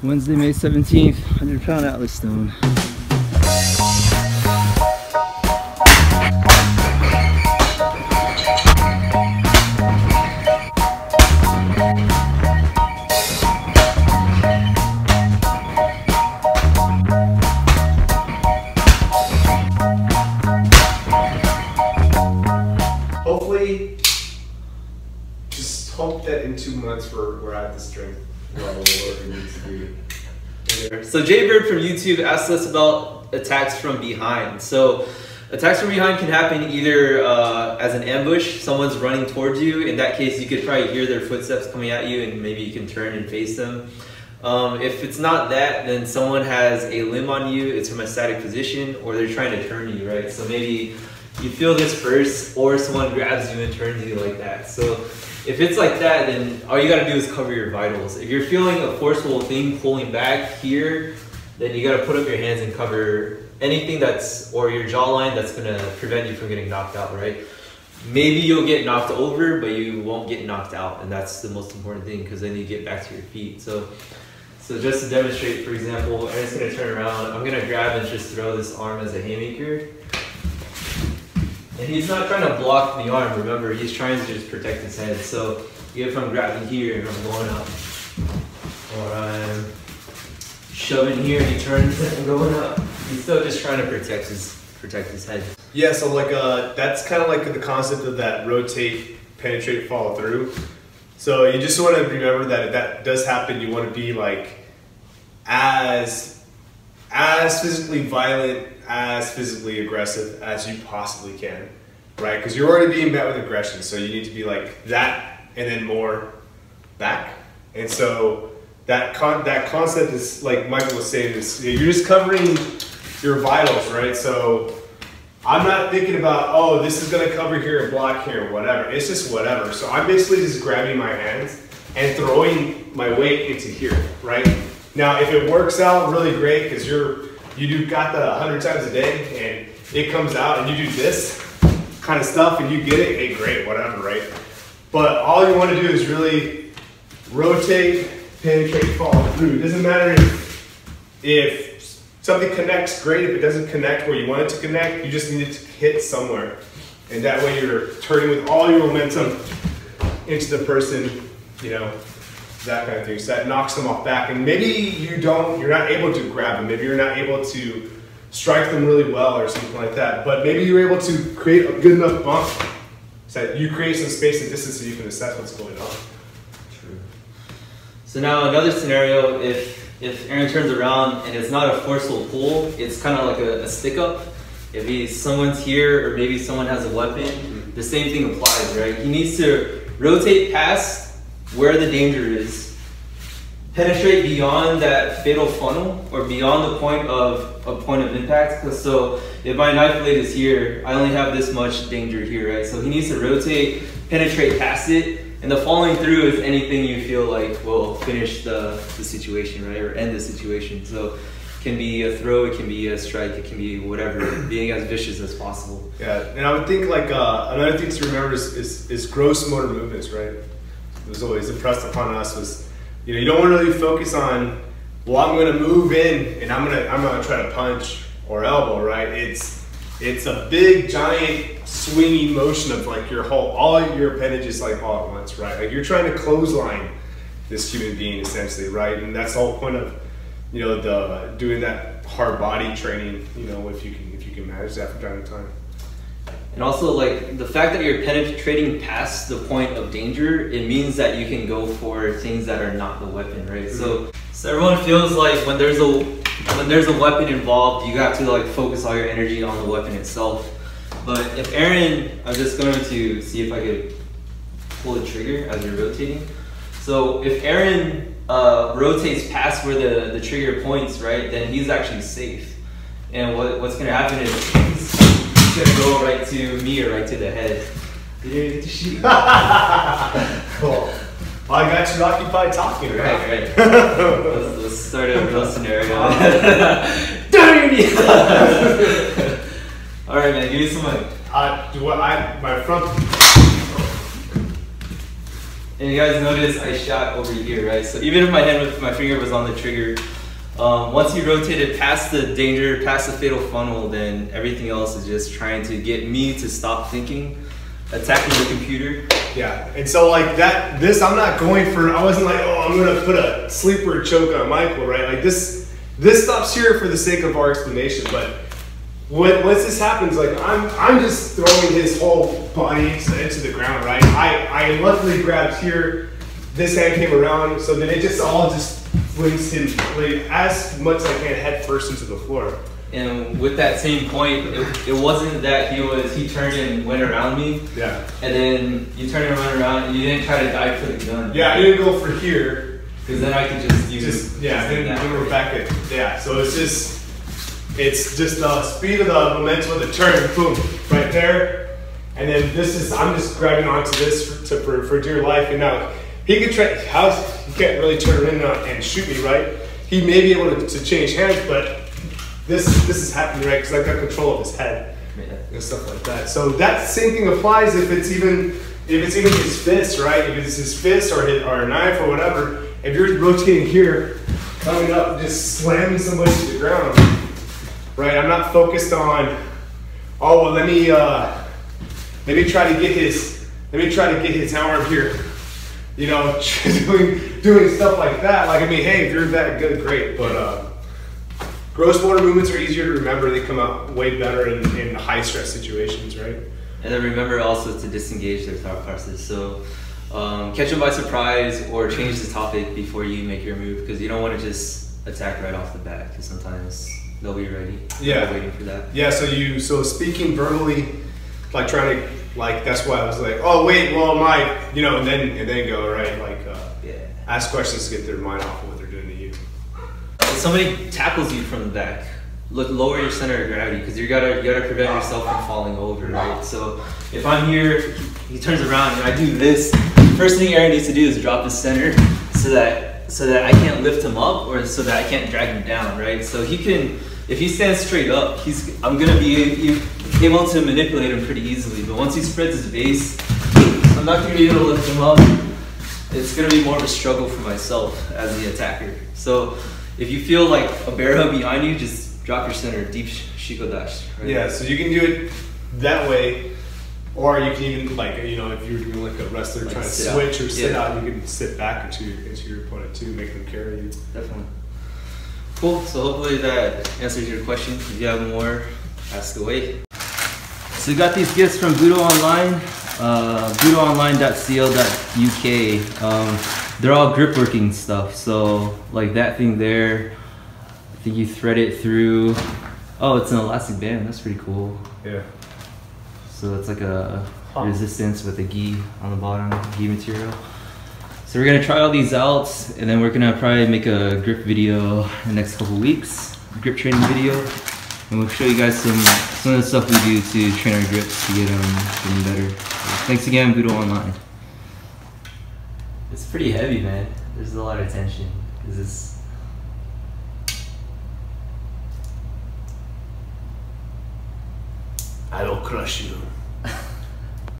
Wednesday, May 17th, 100-pound Atlas stone. Hopefully, just hope that in 2 months we're at the strength level where we need to be. So Jaybird from YouTube asked us about attacks from behind. So attacks from behind can happen either as an ambush, someone's running towards you. In that case, you could probably hear their footsteps coming at you and maybe you can turn and face them. If it's not that, then someone has a limb on you, it's from a static position, or they're trying to turn you, right? So maybe you feel this first, or someone grabs you and turns you like that. So if it's like that, then all you gotta do is cover your vitals. If you're feeling a forceful thing pulling back here, then you gotta put up your hands and cover anything that's, or your jawline that's gonna prevent you from getting knocked out, right? Maybe you'll get knocked over, but you won't get knocked out, and that's the most important thing, because then you get back to your feet. So just to demonstrate, for example, Aaron's gonna turn around, I'm gonna grab and just throw this arm as a haymaker. And he's not trying to block the arm, remember, he's trying to just protect his head. So if I'm grabbing here and I'm going up, or I'm shoving here and he turns and going up, he's still just trying to protect his head. Yeah, so like that's kind of like the concept of that rotate, penetrate, follow through. So you just want to remember that if that does happen, you want to be like as physically violent, as physically aggressive as you possibly can, right? Because you're already being met with aggression, so you need to be like that and then more back. And so that concept is, like Michael was saying, is you're just covering your vitals, right? So I'm not thinking about, oh, this is gonna cover here and block here, whatever. It's just whatever. So I'm basically just grabbing my hands and throwing my weight into here, right? Now, if it works out really great, because you do Kata 100 times a day and it comes out and you do this kind of stuff and you get it, hey, great, whatever, right? But all you want to do is really rotate, penetrate, follow through. It doesn't matter if something connects, great. If it doesn't connect where you want it to connect, you just need it to hit somewhere. And that way you're turning with all your momentum into the person, you know, that kind of thing. So that knocks them off back. And maybe you're not able to grab them. Maybe you're not able to strike them really well or something like that. But maybe you're able to create a good enough bump so that you create some space and distance so you can assess what's going on. True. So now another scenario, if Aaron turns around and it's not a forceful pull, it's kind of like a stick up. If someone's here or maybe someone has a weapon, the same thing applies, right? He needs to rotate past where the danger is, penetrate beyond that fatal funnel or beyond the point of impact. So if my knife blade is here, I only have this much danger here, right? So he needs to rotate, penetrate past it, and the following through is anything you feel like will finish the situation, right? Or end the situation. So it can be a throw, it can be a strike, it can be whatever, being as vicious as possible. Yeah, and I would think like another thing to remember is gross motor movements, right? It was always impressed upon us was, you know, you don't want to really focus on, well, I'm going to move in and I'm gonna try to punch or elbow, right? It's a big giant swinging motion of like all your appendages like all at once, right? Like you're trying to clothesline this human being essentially, right? And that's the whole point of, you know, doing that hard body training, you know, if you can manage that from time to time. And also, like, the fact that you're penetrating past the point of danger, it means that you can go for things that are not the weapon, right? Mm-hmm. So everyone feels like when there's a weapon involved, you have to like focus all your energy on the weapon itself. But if Aaron, I'm just going to see if I could pull the trigger as you're rotating. So if Aaron rotates past where the trigger points, right, then he's actually safe. And what's going to happen is he's going to go right to me or right to the head. Cool. Well, I got you occupied talking, right? Right. let's start a real scenario. All right, man, give me some money. My front. And you guys notice I shot over here, right? So even if my finger was on the trigger, once you rotate it past the danger, past the fatal funnel, then everything else is just trying to get me to stop thinking, attacking the computer. Yeah, and so like that, I'm not going for, I wasn't like, oh, I'm gonna put a sleeper choke on Michael, right? Like this stops here for the sake of our explanation, but once this happens, like I'm just throwing his whole body into the ground, right? I luckily grabbed here, this hand came around, so then it just all just flings him like, as much as I can head first into the floor. And with that same point, it wasn't that he turned and went around me. Yeah. And then you turned and went around and you didn't try to dive for the gun. Yeah, I didn't go for here. Because then I could just use then we're back at, yeah, so it's just the speed of the momentum of the turn, boom, right there. And then I'm just grabbing onto this for dear life. And now he could try, he can't really turn around and shoot me, right? He may be able to change hands, but this is happening, right? Because I've got control of his head and stuff like that. So that same thing applies if it's even his fist, right? If it's his fist or a knife or whatever, if you're rotating here, coming up, just slamming somebody to the ground, right? I'm not focused on, oh well, let me try to get his arm here, you know, doing stuff like that. Like, I mean, hey, if you're that good, great, but gross motor movements are easier to remember. They come out way better in high stress situations, right? And then remember also to disengage their thought process. So catch them by surprise or change the topic before you make your move, because you don't want to just attack right off the bat, because sometimes they'll be ready. Yeah. Waiting for that. Yeah, so speaking verbally, like trying to, like, that's why I was like, oh wait, well and then go, right? Like ask questions to get their mind off of what they're doing to you. If somebody tackles you from the back, lower your center of gravity, because you gotta prevent yourself from falling over, right? So if I'm here, he turns around and I do this, first thing Aaron needs to do is drop his center so that I can't lift him up, or so that I can't drag him down, right? So he can, if he stands straight up, I'm gonna be able to manipulate him pretty easily. But once he spreads his base, I'm not gonna be able to lift him up. It's gonna be more of a struggle for myself as the attacker. So if you feel like a bear hug behind you, just drop your center, deep shikodashi. Right? Yeah, so you can do it that way, or you can even, like, you know, if you're doing like a wrestler trying to switch or sit out, you can sit back into your opponent too, make them carry you. Definitely. Cool, so hopefully that answers your question. If you have more, ask away. So we got these gifts from Budo Online, budoonline.co.uk. They're all grip working stuff. So like that thing there, I think you thread it through. Oh, it's an elastic band. That's pretty cool. Yeah. So it's like a resistance with a gi on the bottom, gi material. So we're gonna try all these out, and then we're gonna probably make a grip video in the next couple weeks, grip training video, and we'll show you guys some of the stuff we do to train our grips to get them getting better. So thanks again, Budo Online. It's pretty heavy, man. There's a lot of tension. I will crush you.